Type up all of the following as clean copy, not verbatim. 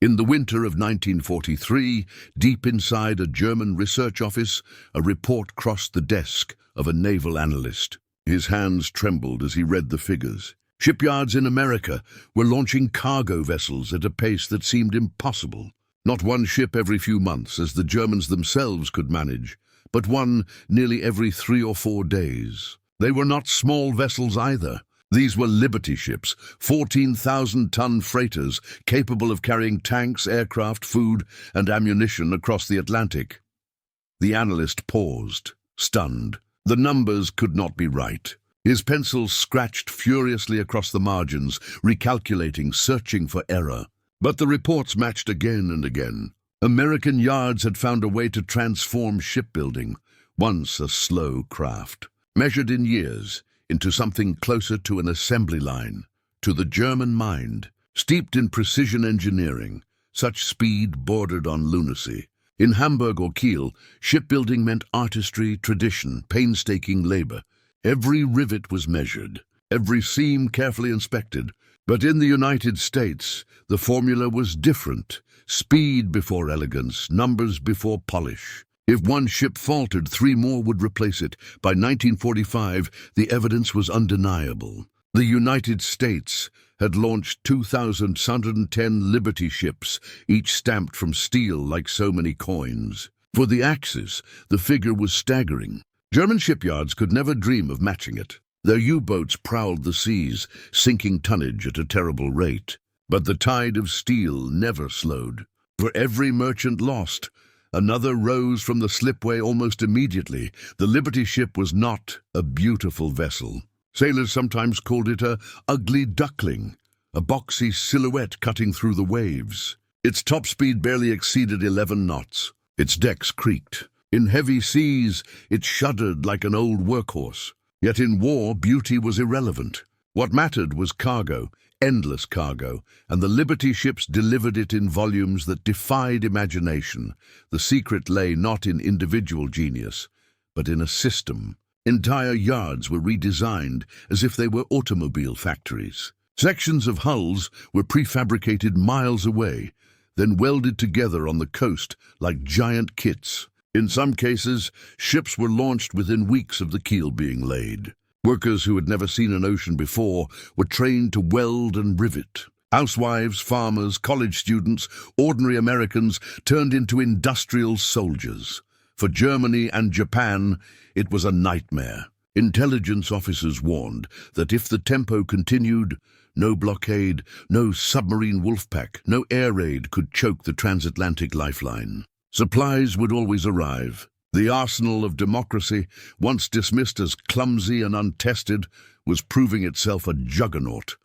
In the winter of 1943, deep inside a German research office, a report crossed the desk of a naval analyst. His hands trembled as he read the figures. Shipyards in America were launching cargo vessels at a pace that seemed impossible. Not one ship every few months, as the Germans themselves could manage, but one nearly every 3 or 4 days. They were not small vessels either. These were Liberty ships, 14,000-ton freighters capable of carrying tanks, aircraft, food, and ammunition across the Atlantic. The analyst paused, stunned. The numbers could not be right. His pencil scratched furiously across the margins, recalculating, searching for error. But the reports matched again and again. American yards had found a way to transform shipbuilding, once a slow craft, measured in years, into something closer to an assembly line. To the German mind, steeped in precision engineering, such speed bordered on lunacy. In Hamburg or Kiel, shipbuilding meant artistry, tradition, painstaking labor. Every rivet was measured, every seam carefully inspected. But in the United States, the formula was different. Speed before elegance, numbers before polish. If one ship faltered, 3 more would replace it. By 1945, the evidence was undeniable. The United States had launched 2,110 Liberty ships, each stamped from steel like so many coins. For the Axis, the figure was staggering. German shipyards could never dream of matching it. Their U-boats prowled the seas, sinking tonnage at a terrible rate. But the tide of steel never slowed. For every merchant lost, another rose from the slipway almost immediately. The Liberty ship was not a beautiful vessel. Sailors sometimes called it a ugly duckling, a boxy silhouette cutting through the waves. Its top speed barely exceeded 11 knots. Its decks creaked. In heavy seas, it shuddered like an old workhorse. Yet in war, beauty was irrelevant. What mattered was cargo, endless cargo, and the Liberty ships delivered it in volumes that defied imagination. The secret lay not in individual genius, but in a system. Entire yards were redesigned as if they were automobile factories. Sections of hulls were prefabricated miles away, then welded together on the coast like giant kits. In some cases, ships were launched within weeks of the keel being laid. Workers who had never seen an ocean before were trained to weld and rivet. Housewives, farmers, college students, ordinary Americans turned into industrial soldiers. For Germany and Japan, it was a nightmare. Intelligence officers warned that if the tempo continued, no blockade, no submarine wolfpack, no air raid could choke the transatlantic lifeline. Supplies would always arrive. The arsenal of democracy, once dismissed as clumsy and untested, was proving itself a juggernaut.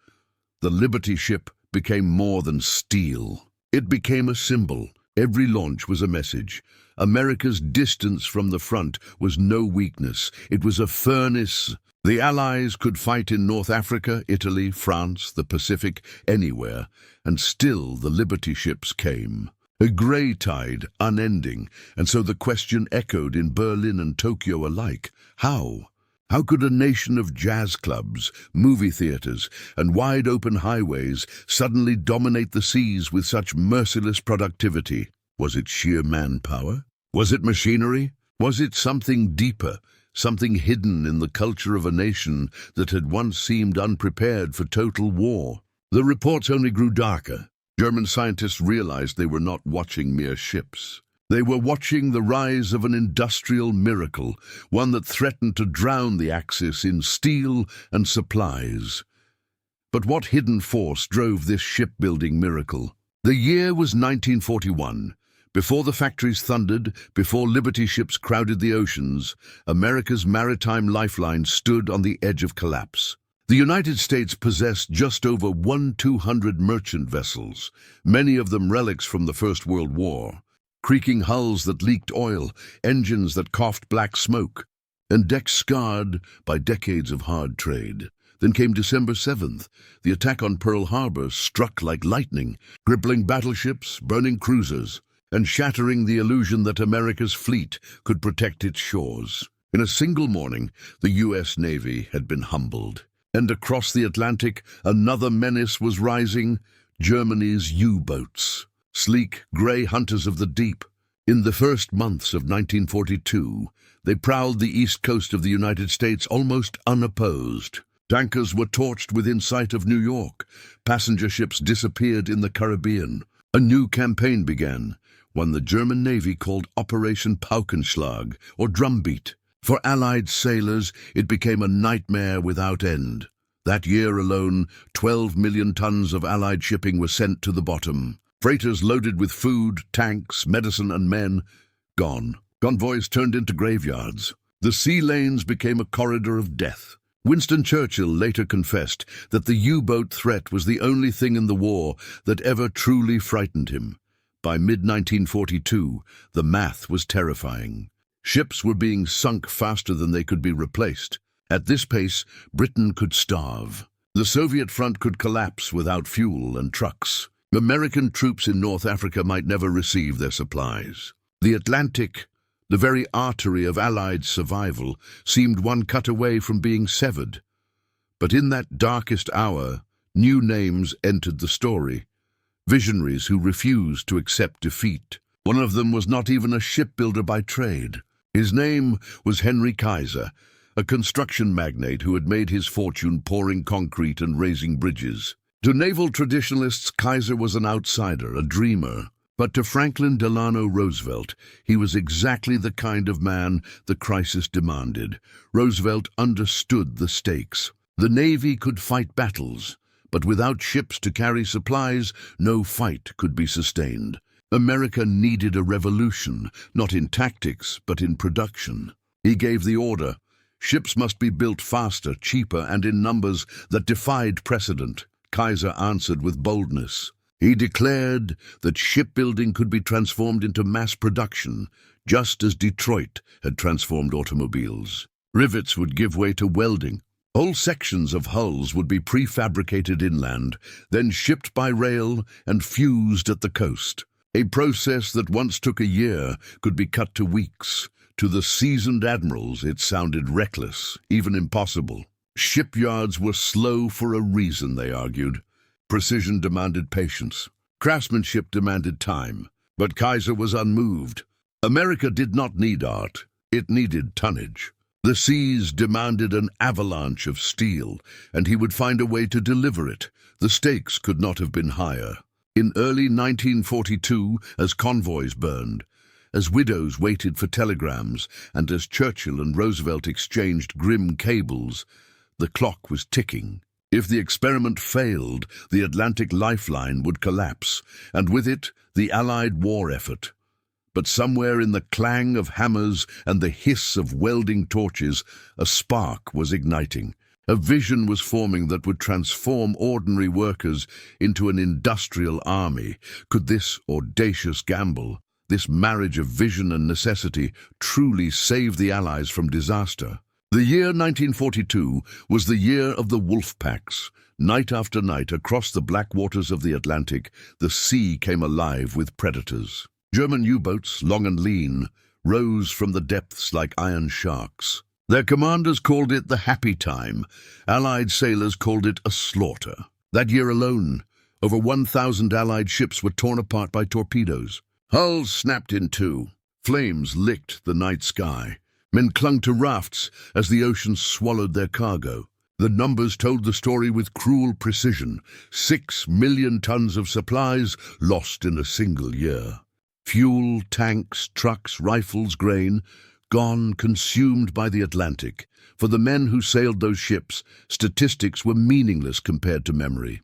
The Liberty ship became more than steel. It became a symbol. Every launch was a message. America's distance from the front was no weakness. It was a furnace. The Allies could fight in North Africa, Italy, France, the Pacific, anywhere, and still the Liberty ships came. A grey tide, unending, and so the question echoed in Berlin and Tokyo alike. How? How could a nation of jazz clubs, movie theaters, and wide-open highways suddenly dominate the seas with such merciless productivity? Was it sheer manpower? Was it machinery? Was it something deeper, something hidden in the culture of a nation that had once seemed unprepared for total war? The reports only grew darker. German scientists realized they were not watching mere ships. They were watching the rise of an industrial miracle, one that threatened to drown the Axis in steel and supplies. But what hidden force drove this shipbuilding miracle? The year was 1941. Before the factories thundered, before Liberty ships crowded the oceans, America's maritime lifeline stood on the edge of collapse. The United States possessed just over 1,200 merchant vessels, many of them relics from the First World War. Creaking hulls that leaked oil, engines that coughed black smoke, and decks scarred by decades of hard trade. Then came December 7th. The attack on Pearl Harbor struck like lightning, crippling battleships, burning cruisers, and shattering the illusion that America's fleet could protect its shores. In a single morning, the U.S. Navy had been humbled. And across the Atlantic, another menace was rising: Germany's U-boats. sleek, grey hunters of the deep. In the first months of 1942, they prowled the east coast of the United States almost unopposed. Tankers were torched within sight of New York. Passenger ships disappeared in the Caribbean. A new campaign began, one the German Navy called Operation Paukenschlag, or drumbeat. For Allied sailors, it became a nightmare without end. That year alone, 12 million tons of Allied shipping were sent to the bottom. Freighters loaded with food, tanks, medicine, and men, gone. Convoys turned into graveyards. The sea lanes became a corridor of death. Winston Churchill later confessed that the U-boat threat was the only thing in the war that ever truly frightened him. By mid-1942, the math was terrifying. Ships were being sunk faster than they could be replaced. At this pace, Britain could starve. The Soviet front could collapse without fuel and trucks. American troops in North Africa might never receive their supplies. The Atlantic, the very artery of Allied survival, seemed one cut away from being severed. But in that darkest hour, new names entered the story. Visionaries who refused to accept defeat. One of them was not even a shipbuilder by trade. His name was Henry Kaiser, a construction magnate who had made his fortune pouring concrete and raising bridges. To naval traditionalists, Kaiser was an outsider, a dreamer. But to Franklin Delano Roosevelt, he was exactly the kind of man the crisis demanded. Roosevelt understood the stakes. The Navy could fight battles, but without ships to carry supplies, no fight could be sustained. America needed a revolution, not in tactics, but in production. He gave the order. Ships must be built faster, cheaper, and in numbers that defied precedent. Kaiser answered with boldness. He declared that shipbuilding could be transformed into mass production, just as Detroit had transformed automobiles. Rivets would give way to welding. Whole sections of hulls would be prefabricated inland, then shipped by rail and fused at the coast. A process that once took a year could be cut to weeks. To the seasoned admirals, it sounded reckless, even impossible. Shipyards were slow for a reason, they argued. Precision demanded patience. Craftsmanship demanded time. But Kaiser was unmoved. America did not need art. It needed tonnage. The seas demanded an avalanche of steel, and he would find a way to deliver it. The stakes could not have been higher. In early 1942, as convoys burned, as widows waited for telegrams, and as Churchill and Roosevelt exchanged grim cables, the clock was ticking. If the experiment failed, the Atlantic lifeline would collapse, and with it, the Allied war effort. But somewhere in the clang of hammers and the hiss of welding torches, a spark was igniting. A vision was forming that would transform ordinary workers into an industrial army. Could this audacious gamble, this marriage of vision and necessity, truly save the Allies from disaster? The year 1942 was the year of the wolf packs. Night after night, across the black waters of the Atlantic, the sea came alive with predators. German U-boats, long and lean, rose from the depths like iron sharks. Their commanders called it the happy time. Allied sailors called it a slaughter. That year alone, over 1,000 Allied ships were torn apart by torpedoes. Hulls snapped in two. Flames licked the night sky. Men clung to rafts as the ocean swallowed their cargo. The numbers told the story with cruel precision. 6 million tons of supplies lost in a single year. Fuel, tanks, trucks, rifles, grain, gone, consumed by the Atlantic. For the men who sailed those ships, statistics were meaningless compared to memory.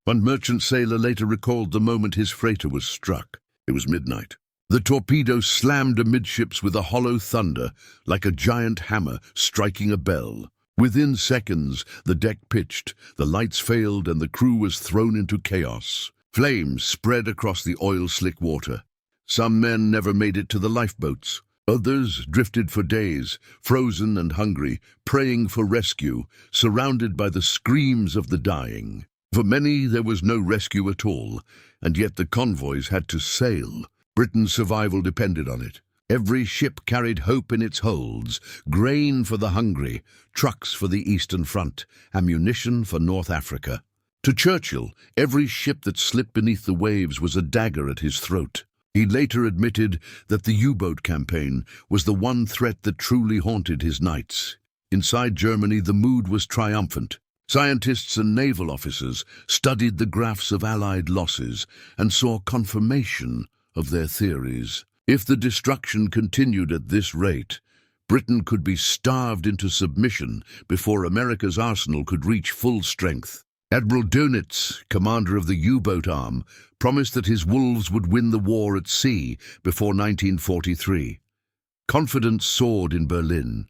One merchant sailor later recalled the moment his freighter was struck. It was midnight. The torpedo slammed amidships with a hollow thunder, like a giant hammer striking a bell. Within seconds, the deck pitched, the lights failed, and the crew was thrown into chaos. Flames spread across the oil-slick water. Some men never made it to the lifeboats. Others drifted for days, frozen and hungry, praying for rescue, surrounded by the screams of the dying. For many, there was no rescue at all, and yet the convoys had to sail. Britain's survival depended on it. Every ship carried hope in its holds, grain for the hungry, trucks for the Eastern Front, ammunition for North Africa. To Churchill, every ship that slipped beneath the waves was a dagger at his throat. He later admitted that the U-boat campaign was the one threat that truly haunted his nights. Inside Germany, the mood was triumphant. Scientists and naval officers studied the graphs of Allied losses and saw confirmation of their theories. If the destruction continued at this rate, Britain could be starved into submission before America's arsenal could reach full strength. Admiral Dönitz, commander of the U-boat arm, promised that his wolves would win the war at sea before 1943. Confidence soared in Berlin.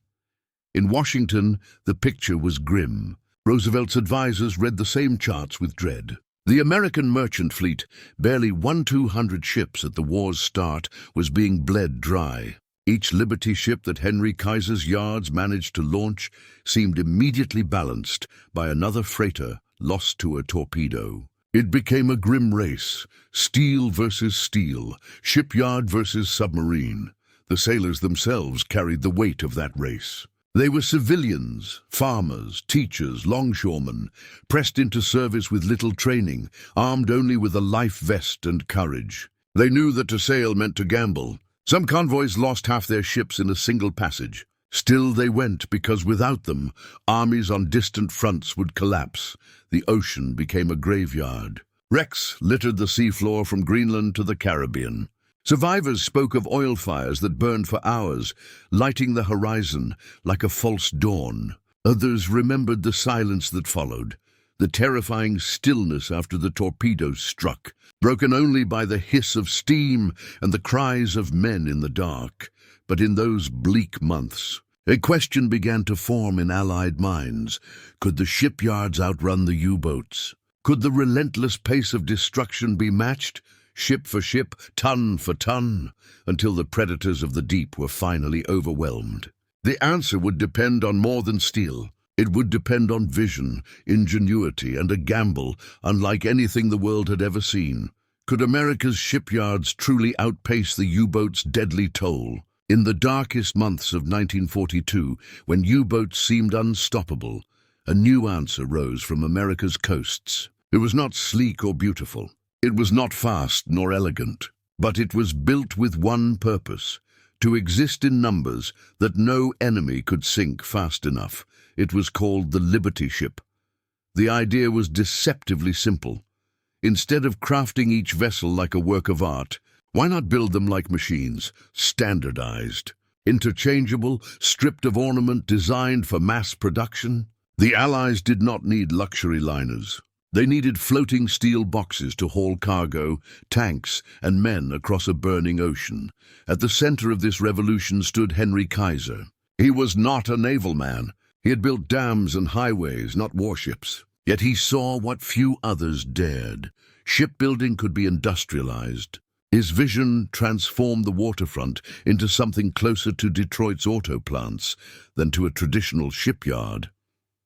In Washington, the picture was grim. Roosevelt's advisors read the same charts with dread. The American merchant fleet, barely 200 ships at the war's start, was being bled dry. Each Liberty ship that Henry Kaiser's yards managed to launch seemed immediately balanced by another freighter lost to a torpedo. It became a grim race, steel versus steel, shipyard versus submarine. The sailors themselves carried the weight of that race. They were civilians, farmers, teachers, longshoremen, pressed into service with little training, armed only with a life vest and courage. They knew that to sail meant to gamble. Some convoys lost half their ships in a single passage. Still they went because without them, armies on distant fronts would collapse. The ocean became a graveyard. Wrecks littered the seafloor from Greenland to the Caribbean. Survivors spoke of oil fires that burned for hours, lighting the horizon like a false dawn. Others remembered the silence that followed, the terrifying stillness after the torpedoes struck, broken only by the hiss of steam and the cries of men in the dark. But in those bleak months, a question began to form in Allied minds. Could the shipyards outrun the U-boats? Could the relentless pace of destruction be matched, ship for ship, ton for ton, until the predators of the deep were finally overwhelmed? The answer would depend on more than steel. It would depend on vision, ingenuity, and a gamble unlike anything the world had ever seen. Could America's shipyards truly outpace the U-boats' deadly toll? In the darkest months of 1942, when U-boats seemed unstoppable, a new answer rose from America's coasts. It was not sleek or beautiful. It was not fast nor elegant. But it was built with one purpose: to exist in numbers that no enemy could sink fast enough. It was called the Liberty ship. The idea was deceptively simple. Instead of crafting each vessel like a work of art, why not build them like machines, standardized, interchangeable, stripped of ornament, designed for mass production? The Allies did not need luxury liners. They needed floating steel boxes to haul cargo, tanks, and men across a burning ocean. At the center of this revolution stood Henry Kaiser. He was not a naval man. He had built dams and highways, not warships. Yet he saw what few others dared. Shipbuilding could be industrialized. His vision transformed the waterfront into something closer to Detroit's auto plants than to a traditional shipyard.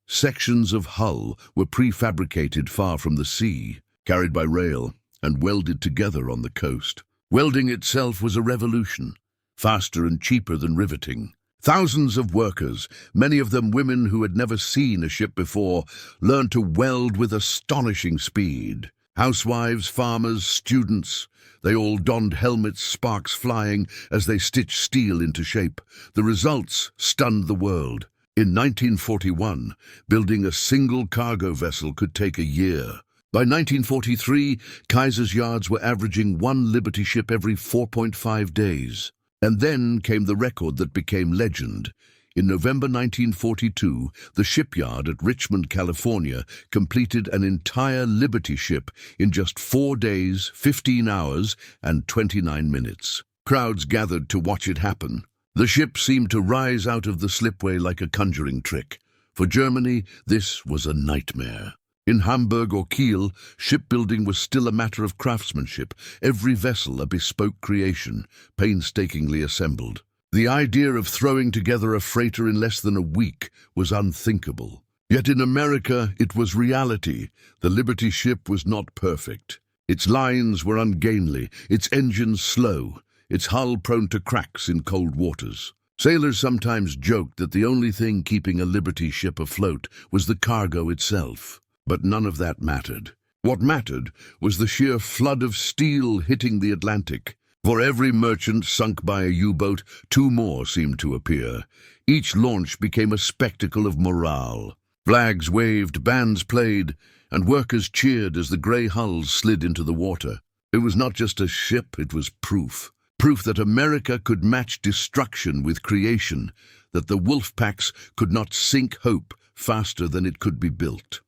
Sections of hull were prefabricated far from the sea, carried by rail, and welded together on the coast. Welding itself was a revolution, faster and cheaper than riveting. Thousands of workers, many of them women who had never seen a ship before, learned to weld with astonishing speed. Housewives, farmers, students, they all donned helmets, sparks flying as they stitched steel into shape. The results stunned the world. In 1941, building a single cargo vessel could take a year. By 1943, Kaiser's yards were averaging one Liberty ship every 4.5 days. And then came the record that became legend. In November 1942, the shipyard at Richmond, California, completed an entire Liberty ship in just 4 days, 15 hours, and 29 minutes. Crowds gathered to watch it happen. The ship seemed to rise out of the slipway like a conjuring trick. For Germany, this was a nightmare. In Hamburg or Kiel, shipbuilding was still a matter of craftsmanship, every vessel a bespoke creation, painstakingly assembled. The idea of throwing together a freighter in less than a week was unthinkable. Yet in America, it was reality. The Liberty ship was not perfect. Its lines were ungainly, its engines slow, its hull prone to cracks in cold waters. Sailors sometimes joked that the only thing keeping a Liberty ship afloat was the cargo itself. But none of that mattered. What mattered was the sheer flood of steel hitting the Atlantic. For every merchant sunk by a U-boat, two more seemed to appear. Each launch became a spectacle of morale. Flags waved, bands played, and workers cheered as the grey hulls slid into the water. It was not just a ship, it was proof. Proof that America could match destruction with creation, that the wolf packs could not sink hope faster than it could be built.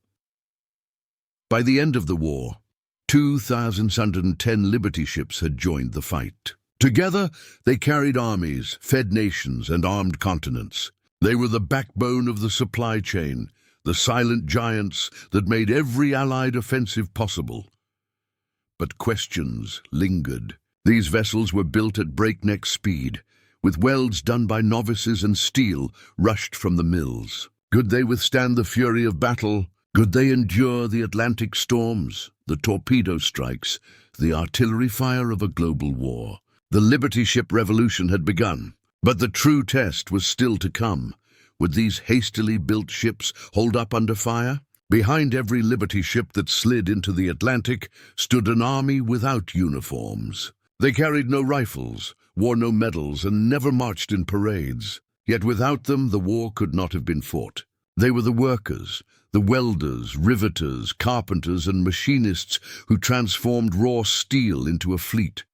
By the end of the war, 2,110 Liberty ships had joined the fight. Together, they carried armies, fed nations, and armed continents. They were the backbone of the supply chain, the silent giants that made every Allied offensive possible. But questions lingered. These vessels were built at breakneck speed, with welds done by novices and steel rushed from the mills. Could they withstand the fury of battle? Could they endure the Atlantic storms, the torpedo strikes, the artillery fire of a global war? The Liberty ship revolution had begun, but the true test was still to come. Would these hastily built ships hold up under fire? Behind every Liberty ship that slid into the Atlantic stood an army without uniforms. They carried no rifles, wore no medals, and never marched in parades. Yet without them, the war could not have been fought. They were the workers, the welders, riveters, carpenters, and machinists who transformed raw steel into a fleet.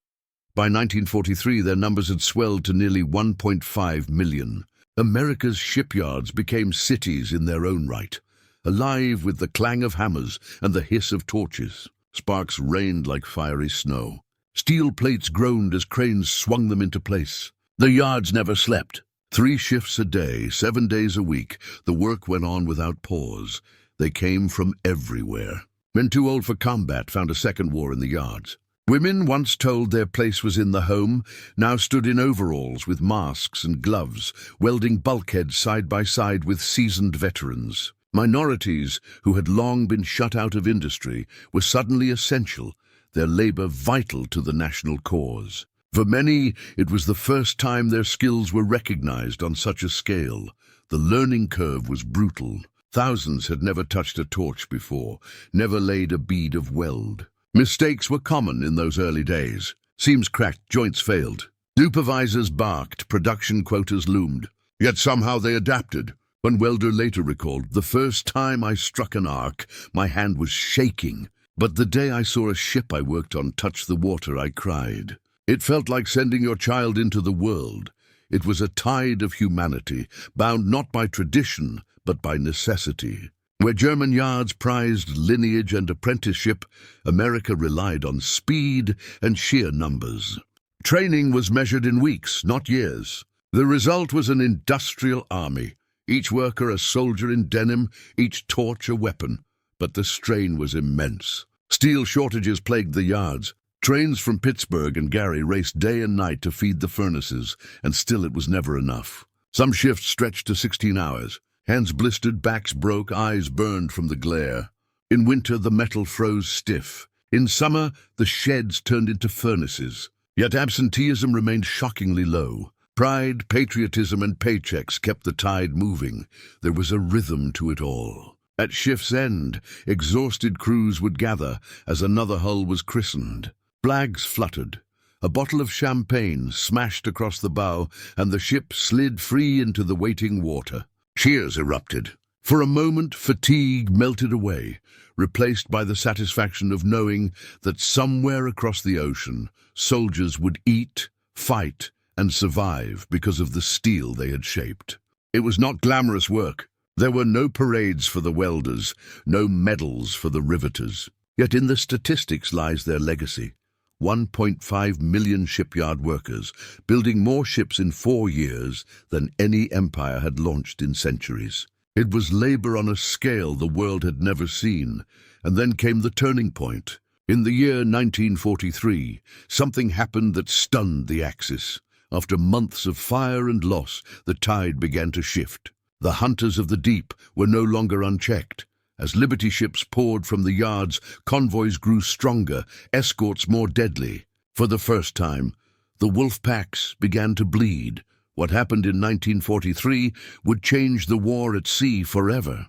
By 1943, their numbers had swelled to nearly 1.5 million. America's shipyards became cities in their own right, alive with the clang of hammers and the hiss of torches. Sparks rained like fiery snow. Steel plates groaned as cranes swung them into place. The yards never slept. 3 shifts a day, 7 days a week, the work went on without pause. They came from everywhere. Men too old for combat found a second war in the yards. Women, once told their place was in the home, now stood in overalls with masks and gloves, welding bulkheads side by side with seasoned veterans. Minorities, who had long been shut out of industry, were suddenly essential, their labor vital to the national cause. For many, it was the first time their skills were recognized on such a scale. The learning curve was brutal. Thousands had never touched a torch before, never laid a bead of weld. Mistakes were common in those early days. Seams cracked, joints failed. Supervisors barked, production quotas loomed. Yet somehow they adapted. One welder later recalled, "The first time I struck an arc, my hand was shaking. But the day I saw a ship I worked on touch the water, I cried." It felt like sending your child into the world. It was a tide of humanity, bound not by tradition, but by necessity. Where German yards prized lineage and apprenticeship, America relied on speed and sheer numbers. Training was measured in weeks, not years. The result was an industrial army, each worker a soldier in denim, each torch a weapon. But the strain was immense. Steel shortages plagued the yards. Trains from Pittsburgh and Gary raced day and night to feed the furnaces, and still it was never enough. Some shifts stretched to 16 hours. Hands blistered, backs broke, eyes burned from the glare. In winter, the metal froze stiff. In summer, the sheds turned into furnaces. Yet absenteeism remained shockingly low. Pride, patriotism, and paychecks kept the tide moving. There was a rhythm to it all. At shift's end, exhausted crews would gather as another hull was christened. Flags fluttered. A bottle of champagne smashed across the bow, and the ship slid free into the waiting water. Cheers erupted. For a moment, fatigue melted away, replaced by the satisfaction of knowing that somewhere across the ocean, soldiers would eat, fight, and survive because of the steel they had shaped. It was not glamorous work. There were no parades for the welders, no medals for the riveters. Yet in the statistics lies their legacy. 1.5 million shipyard workers, building more ships in 4 years than any empire had launched in centuries. It was labor on a scale the world had never seen. And then came the turning point. In the year 1943, something happened that stunned the Axis. After months of fire and loss, the tide began to shift. The hunters of the deep were no longer unchecked. As Liberty ships poured from the yards, convoys grew stronger, escorts more deadly. For the first time, the wolf packs began to bleed. What happened in 1943 would change the war at sea forever.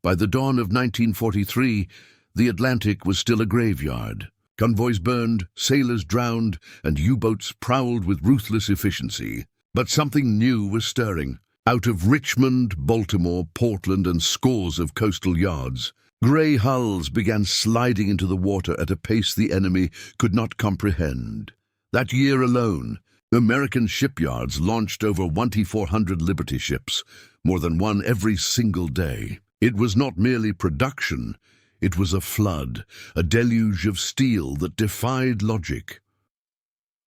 By the dawn of 1943, the Atlantic was still a graveyard. Convoys burned, sailors drowned, and U-boats prowled with ruthless efficiency. But something new was stirring. Out of Richmond, Baltimore, Portland, and scores of coastal yards, grey hulls began sliding into the water at a pace the enemy could not comprehend. That year alone, American shipyards launched over 2,400 Liberty ships, more than one every single day. It was not merely production, it was a flood, a deluge of steel that defied logic.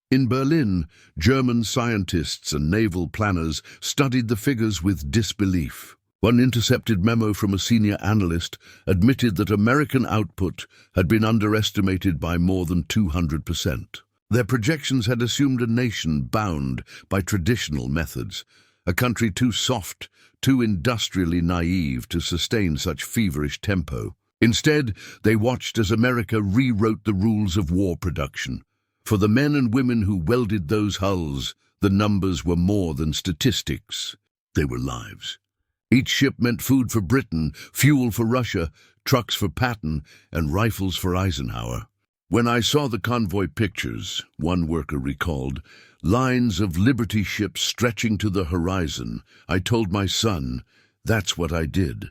In Berlin, German scientists and naval planners studied the figures with disbelief. One intercepted memo from a senior analyst admitted that American output had been underestimated by more than 200%. Their projections had assumed a nation bound by traditional methods, a country too soft, too industrially naive to sustain such feverish tempo. Instead, they watched as America rewrote the rules of war production. For the men and women who welded those hulls, the numbers were more than statistics. They were lives. Each ship meant food for Britain, fuel for Russia, trucks for Patton, and rifles for Eisenhower. When I saw the convoy pictures, one worker recalled, lines of Liberty ships stretching to the horizon, I told my son, that's what I did.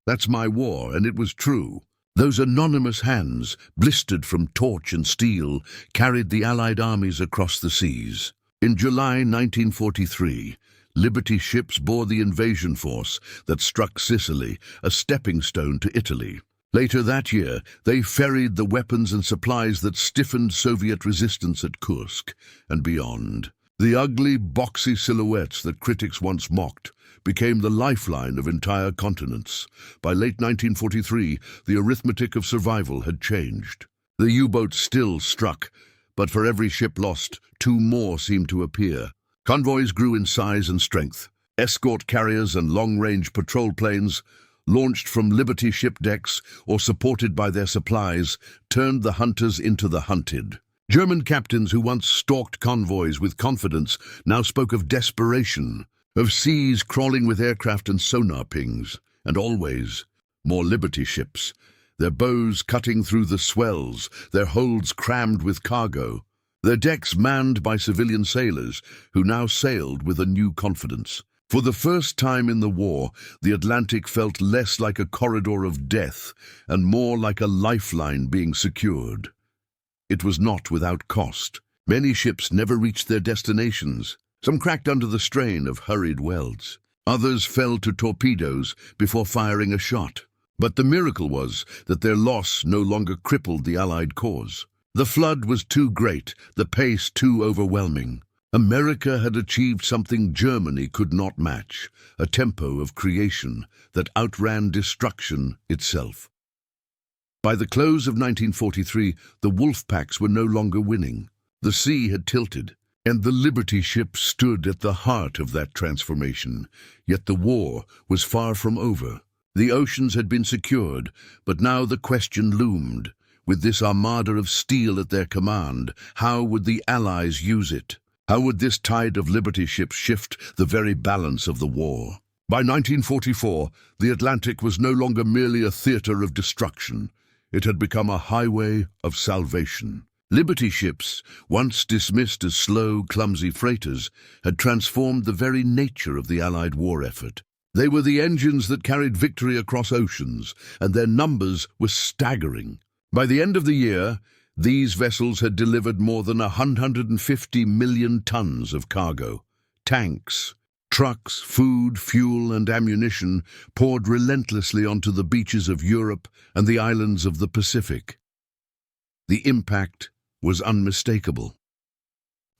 That's my war, and it was true. Those anonymous hands, blistered from torch and steel, carried the Allied armies across the seas. In July 1943, Liberty ships bore the invasion force that struck Sicily, a stepping stone to Italy. Later that year, they ferried the weapons and supplies that stiffened Soviet resistance at Kursk and beyond. The ugly, boxy silhouettes that critics once mocked became the lifeline of entire continents. By late 1943, the arithmetic of survival had changed. The U-boats still struck, but for every ship lost, two more seemed to appear. Convoys grew in size and strength. Escort carriers and long-range patrol planes, launched from Liberty ship decks or supported by their supplies, turned the hunters into the hunted. German captains who once stalked convoys with confidence now spoke of desperation, of seas crawling with aircraft and sonar pings, and always more Liberty ships, their bows cutting through the swells, their holds crammed with cargo, their decks manned by civilian sailors who now sailed with a new confidence. For the first time in the war, the Atlantic felt less like a corridor of death and more like a lifeline being secured. It was not without cost. Many ships never reached their destinations. Some cracked under the strain of hurried welds. Others fell to torpedoes before firing a shot. But the miracle was that their loss no longer crippled the Allied cause. The flood was too great, the pace too overwhelming. America had achieved something Germany could not match, a tempo of creation that outran destruction itself. By the close of 1943, the wolf packs were no longer winning. The sea had tilted, and the Liberty ship stood at the heart of that transformation. Yet the war was far from over. The oceans had been secured, but now the question loomed. With this armada of steel at their command, how would the Allies use it? How would this tide of Liberty ships shift the very balance of the war? By 1944, the Atlantic was no longer merely a theater of destruction. It had become a highway of salvation. Liberty ships, once dismissed as slow, clumsy freighters, had transformed the very nature of the Allied war effort. They were the engines that carried victory across oceans, and their numbers were staggering. By the end of the year, these vessels had delivered more than 150 million tons of cargo. Tanks, trucks, food, fuel, and ammunition poured relentlessly onto the beaches of Europe and the islands of the Pacific. The impact was unmistakable.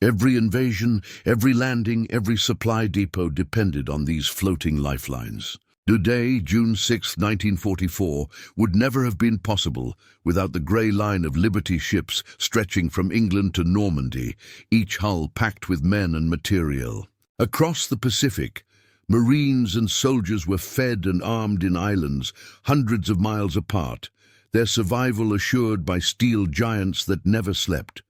Every invasion, every landing, every supply depot depended on these floating lifelines. Today, June 6, 1944, would never have been possible without the grey line of Liberty ships stretching from England to Normandy, each hull packed with men and material. Across the Pacific, Marines and soldiers were fed and armed in islands hundreds of miles apart, their survival assured by steel giants that never slept.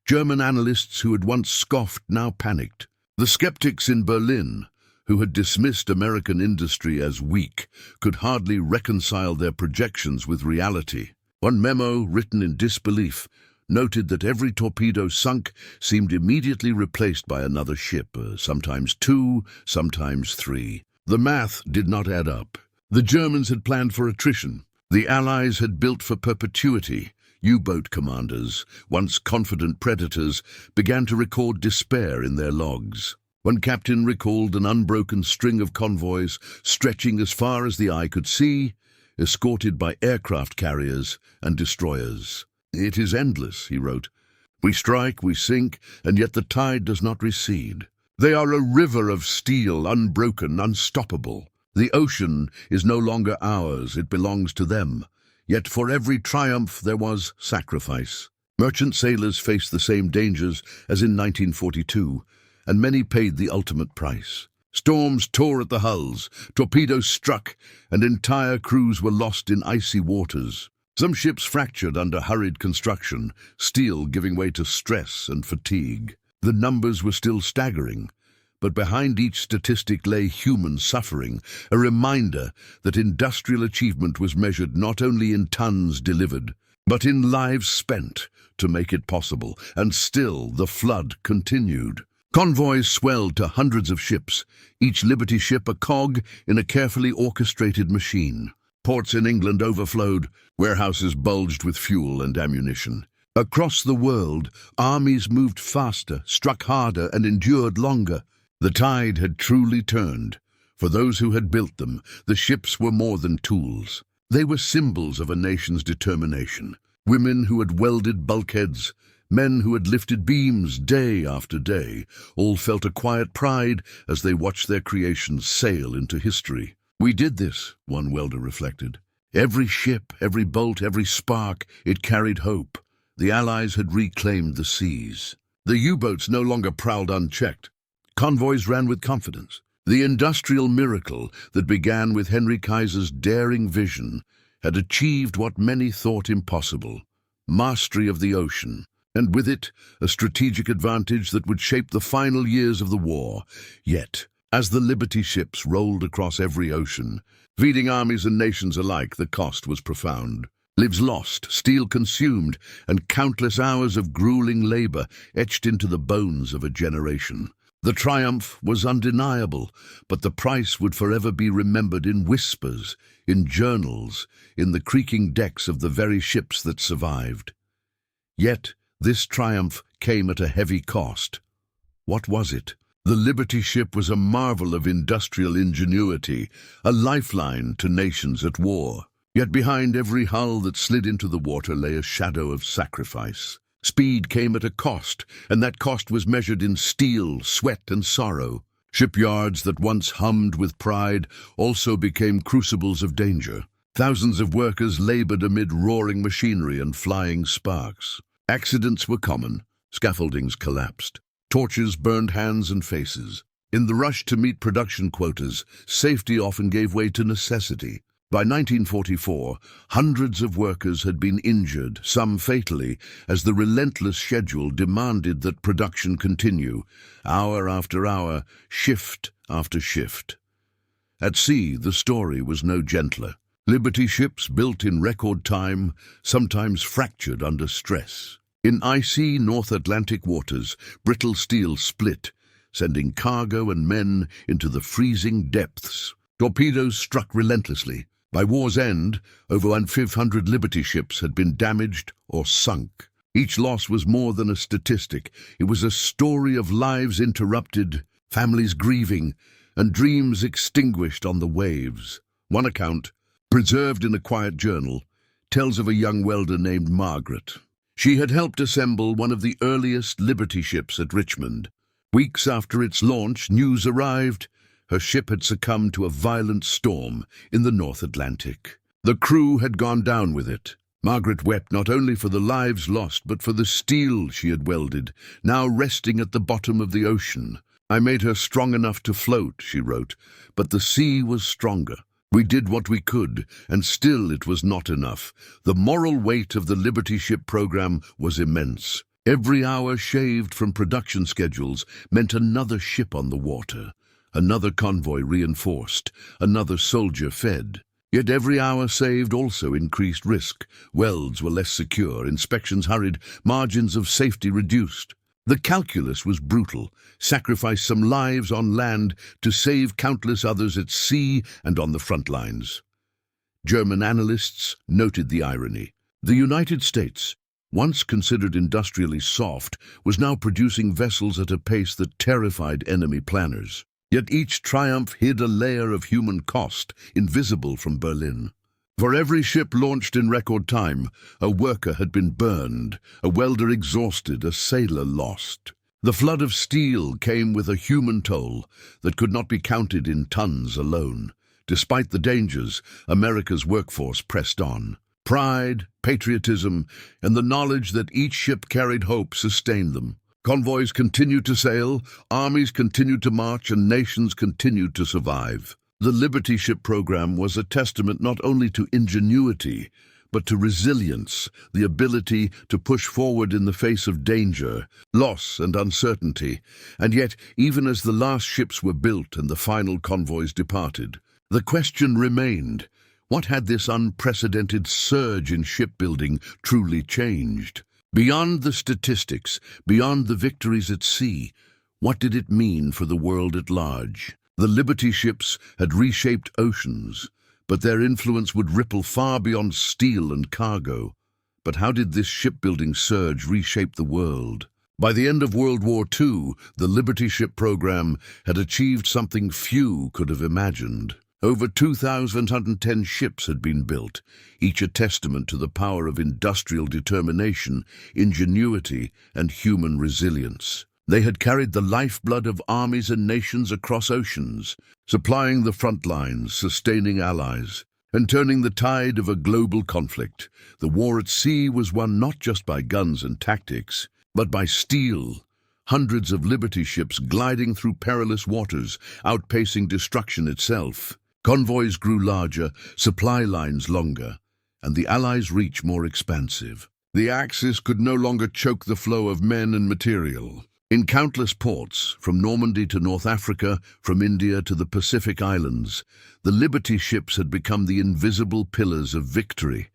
German analysts who had once scoffed now panicked. The skeptics in Berlin, who had dismissed American industry as weak, could hardly reconcile their projections with reality. One memo, written in disbelief, noted that every torpedo sunk seemed immediately replaced by another ship, sometimes two, sometimes three. The math did not add up. The Germans had planned for attrition. The Allies had built for perpetuity. U-boat commanders, once confident predators, began to record despair in their logs. One captain recalled an unbroken string of convoys stretching as far as the eye could see, escorted by aircraft carriers and destroyers. "It is endless," he wrote. "We strike, we sink, and yet the tide does not recede. They are a river of steel, unbroken, unstoppable. The ocean is no longer ours, it belongs to them. Yet for every triumph there was sacrifice." Merchant sailors faced the same dangers as in 1942, and many paid the ultimate price. Storms tore at the hulls, torpedoes struck, and entire crews were lost in icy waters. Some ships fractured under hurried construction, steel giving way to stress and fatigue. The numbers were still staggering, but behind each statistic lay human suffering, a reminder that industrial achievement was measured not only in tons delivered, but in lives spent to make it possible. And still the flood continued. Convoys swelled to hundreds of ships, each Liberty ship a cog in a carefully orchestrated machine. Ports in England overflowed, warehouses bulged with fuel and ammunition. Across the world, armies moved faster, struck harder, and endured longer. The tide had truly turned. For those who had built them, the ships were more than tools. They were symbols of a nation's determination. Women who had welded bulkheads, men who had lifted beams day after day, all felt a quiet pride as they watched their creations sail into history. "We did this," one welder reflected. Every ship, every bolt, every spark, it carried hope. The Allies had reclaimed the seas. The U-boats no longer prowled unchecked. Convoys ran with confidence. The industrial miracle that began with Henry Kaiser's daring vision had achieved what many thought impossible: mastery of the ocean, and with it a strategic advantage that would shape the final years of the war. Yet, as the Liberty ships rolled across every ocean, feeding armies and nations alike, the cost was profound. Lives lost, steel consumed, and countless hours of grueling labor etched into the bones of a generation. The triumph was undeniable, but the price would forever be remembered in whispers, in journals, in the creaking decks of the very ships that survived. Yet, this triumph came at a heavy cost. What was it? The Liberty ship was a marvel of industrial ingenuity, a lifeline to nations at war. Yet behind every hull that slid into the water lay a shadow of sacrifice. Speed came at a cost, and that cost was measured in steel, sweat, and sorrow. Shipyards that once hummed with pride also became crucibles of danger. Thousands of workers labored amid roaring machinery and flying sparks. Accidents were common. Scaffoldings collapsed. Torches burned hands and faces. In the rush to meet production quotas, safety often gave way to necessity. By 1944, hundreds of workers had been injured, some fatally, as the relentless schedule demanded that production continue, hour after hour, shift after shift. At sea, the story was no gentler. Liberty ships built in record time, sometimes fractured under stress. In icy North Atlantic waters, brittle steel split, sending cargo and men into the freezing depths. Torpedoes struck relentlessly. By war's end, over 1,500 Liberty ships had been damaged or sunk. Each loss was more than a statistic. It was a story of lives interrupted, families grieving, and dreams extinguished on the waves. One account, preserved in a quiet journal, tells of a young welder named Margaret. She had helped assemble one of the earliest Liberty ships at Richmond. Weeks after its launch, news arrived. Her ship had succumbed to a violent storm in the North Atlantic. The crew had gone down with it. Margaret wept not only for the lives lost, but for the steel she had welded, now resting at the bottom of the ocean. "I made her strong enough to float," she wrote, "but the sea was stronger. We did what we could, and still it was not enough. The moral weight of the Liberty ship program was immense. Every hour shaved from production schedules meant another ship on the water, Another convoy reinforced, another soldier fed. Yet every hour saved also increased risk. Welds were less secure, inspections hurried, margins of safety reduced. The calculus was brutal. Sacrifice some lives on land to save countless others at sea and on the front lines. German analysts noted the irony. The United States, once considered industrially soft, was now producing vessels at a pace that terrified enemy planners. Yet each triumph hid a layer of human cost, invisible from Berlin. For every ship launched in record time, a worker had been burned, a welder exhausted, a sailor lost. The flood of steel came with a human toll that could not be counted in tons alone. Despite the dangers, America's workforce pressed on. Pride, patriotism, and the knowledge that each ship carried hope sustained them. Convoys continued to sail, armies continued to march, and nations continued to survive. The Liberty Ship program was a testament not only to ingenuity, but to resilience, the ability to push forward in the face of danger, loss, and uncertainty. And yet, even as the last ships were built and the final convoys departed, the question remained: what had this unprecedented surge in shipbuilding truly changed? Beyond the statistics, beyond the victories at sea, what did it mean for the world at large? The Liberty ships had reshaped oceans, but their influence would ripple far beyond steel and cargo. But how did this shipbuilding surge reshape the world? By the end of World War II, the Liberty Ship program had achieved something few could have imagined. Over 2,110 ships had been built, each a testament to the power of industrial determination, ingenuity, and human resilience. They had carried the lifeblood of armies and nations across oceans, supplying the front lines, sustaining allies, and turning the tide of a global conflict. The war at sea was won not just by guns and tactics, but by steel. Hundreds of Liberty ships gliding through perilous waters, outpacing destruction itself. Convoys grew larger, supply lines longer, and the Allies' reach more expansive. The Axis could no longer choke the flow of men and material. In countless ports, from Normandy to North Africa, from India to the Pacific Islands, the Liberty ships had become the invisible pillars of victory,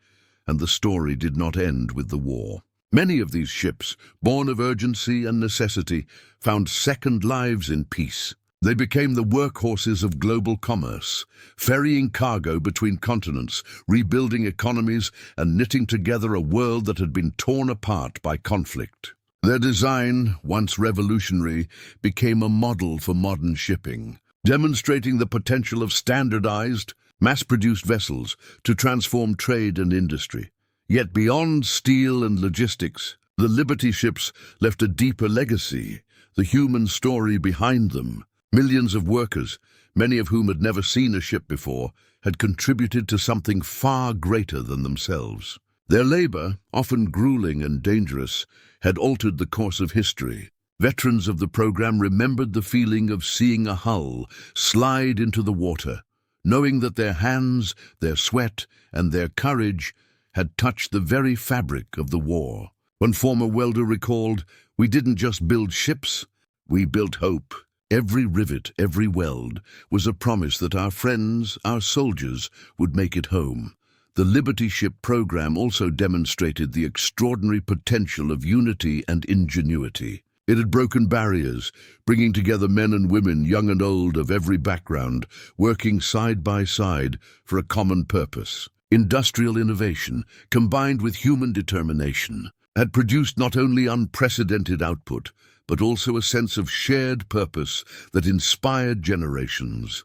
and the story did not end with the war. Many of these ships, born of urgency and necessity, found second lives in peace. They became the workhorses of global commerce, ferrying cargo between continents, rebuilding economies, and knitting together a world that had been torn apart by conflict. Their design, once revolutionary, became a model for modern shipping, demonstrating the potential of standardized, mass-produced vessels to transform trade and industry. Yet beyond steel and logistics, the Liberty ships left a deeper legacy, the human story behind them. Millions of workers, many of whom had never seen a ship before, had contributed to something far greater than themselves. Their labor, often grueling and dangerous, had altered the course of history. Veterans of the program remembered the feeling of seeing a hull slide into the water, knowing that their hands, their sweat, and their courage had touched the very fabric of the war. One former welder recalled, "We didn't just build ships, we built hope." Every rivet, every weld, was a promise that our friends, our soldiers, would make it home. The Liberty Ship program also demonstrated the extraordinary potential of unity and ingenuity. It had broken barriers, bringing together men and women, young and old, of every background, working side by side for a common purpose. Industrial innovation, combined with human determination, had produced not only unprecedented output, but also a sense of shared purpose that inspired generations.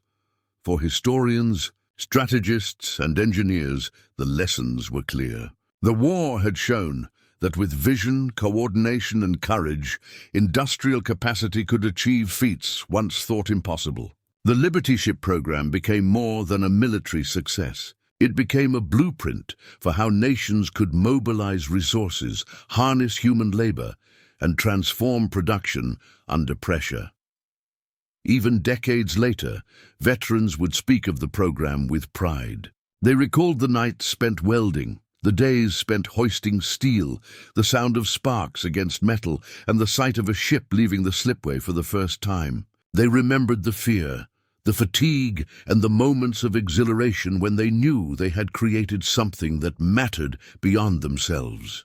For historians, strategists, and engineers, the lessons were clear. The war had shown that with vision, coordination, and courage, industrial capacity could achieve feats once thought impossible. The Liberty Ship program became more than a military success. It became a blueprint for how nations could mobilize resources, harness human labor, and transform production under pressure. Even decades later, veterans would speak of the program with pride. They recalled the nights spent welding, the days spent hoisting steel, the sound of sparks against metal, and the sight of a ship leaving the slipway for the first time. They remembered the fear, the fatigue, and the moments of exhilaration when they knew they had created something that mattered beyond themselves.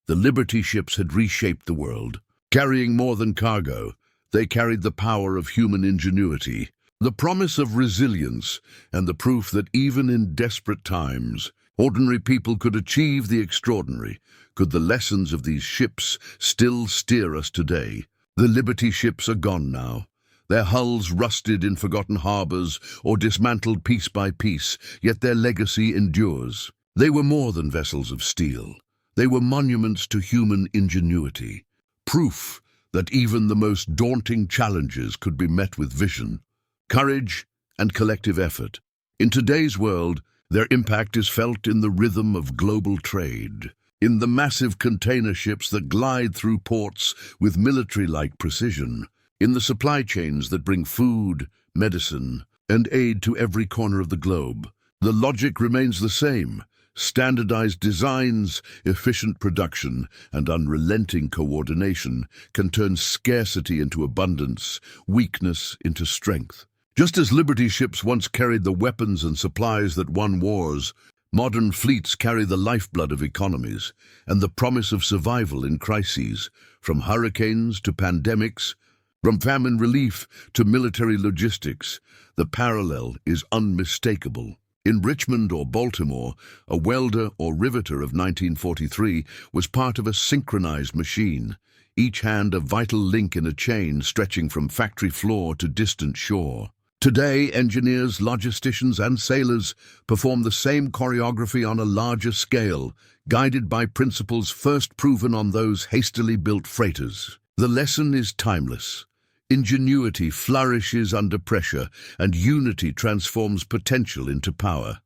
The Liberty ships had reshaped the world. Carrying more than cargo, they carried the power of human ingenuity, the promise of resilience, and the proof that even in desperate times, ordinary people could achieve the extraordinary. Could the lessons of these ships still steer us today? The Liberty ships are gone now. Their hulls rusted in forgotten harbors or dismantled piece by piece, yet their legacy endures. They were more than vessels of steel. They were monuments to human ingenuity, proof that even the most daunting challenges could be met with vision, courage, and collective effort. In today's world, their impact is felt in the rhythm of global trade, in the massive container ships that glide through ports with military-like precision, in the supply chains that bring food, medicine, and aid to every corner of the globe. The logic remains the same: standardized designs, efficient production, and unrelenting coordination can turn scarcity into abundance, weakness into strength. Just as Liberty ships once carried the weapons and supplies that won wars, modern fleets carry the lifeblood of economies and the promise of survival in crises, from hurricanes to pandemics, from famine relief to military logistics. The parallel is unmistakable. In Richmond or Baltimore, a welder or riveter of 1943 was part of a synchronized machine, each hand a vital link in a chain stretching from factory floor to distant shore. Today, engineers, logisticians, and sailors perform the same choreography on a larger scale, guided by principles first proven on those hastily built freighters. The lesson is timeless. Ingenuity flourishes under pressure, and unity transforms potential into power.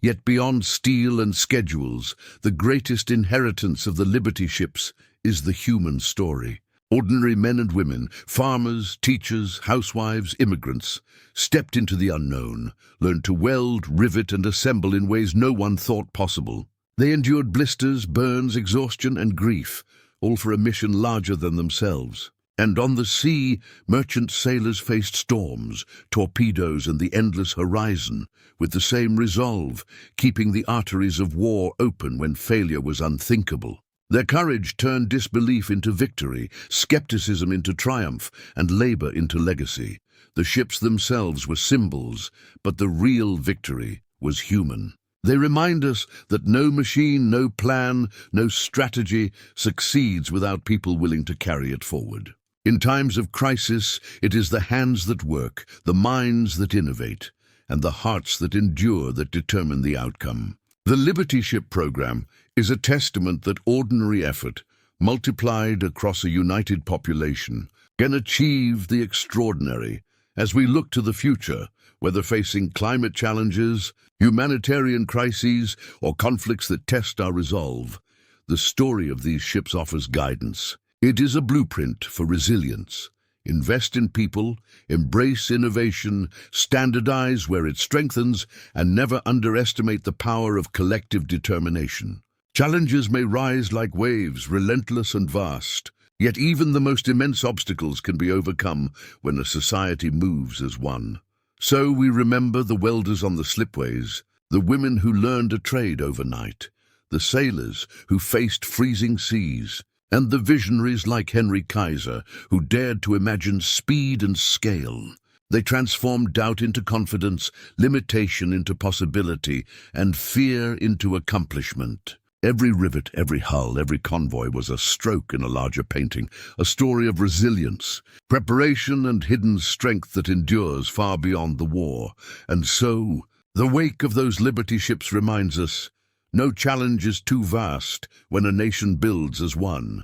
Yet beyond steel and schedules, the greatest inheritance of the Liberty ships is the human story. Ordinary men and women, farmers, teachers, housewives, immigrants, stepped into the unknown, learned to weld, rivet, and assemble in ways no one thought possible. They endured blisters, burns, exhaustion, and grief, all for a mission larger than themselves. And on the sea, merchant sailors faced storms, torpedoes, and the endless horizon, with the same resolve, keeping the arteries of war open when failure was unthinkable. Their courage turned disbelief into victory, skepticism into triumph, and labor into legacy. The ships themselves were symbols, but the real victory was human. They remind us that no machine, no plan, no strategy succeeds without people willing to carry it forward. In times of crisis, it is the hands that work, the minds that innovate, and the hearts that endure that determine the outcome. The Liberty Ship program is a testament that ordinary effort, multiplied across a united population, can achieve the extraordinary. As we look to the future, whether facing climate challenges, humanitarian crises, or conflicts that test our resolve, the story of these ships offers guidance. It is a blueprint for resilience. Invest in people, embrace innovation, standardize where it strengthens, and never underestimate the power of collective determination. Challenges may rise like waves, relentless and vast, yet even the most immense obstacles can be overcome when a society moves as one. So we remember the welders on the slipways, the women who learned a trade overnight, the sailors who faced freezing seas, and the visionaries like Henry Kaiser, who dared to imagine speed and scale. They transformed doubt into confidence, limitation into possibility, and fear into accomplishment. Every rivet, every hull, every convoy was a stroke in a larger painting, a story of resilience, preparation, and hidden strength that endures far beyond the war. And so, the wake of those Liberty ships reminds us, no challenge is too vast when a nation builds as one.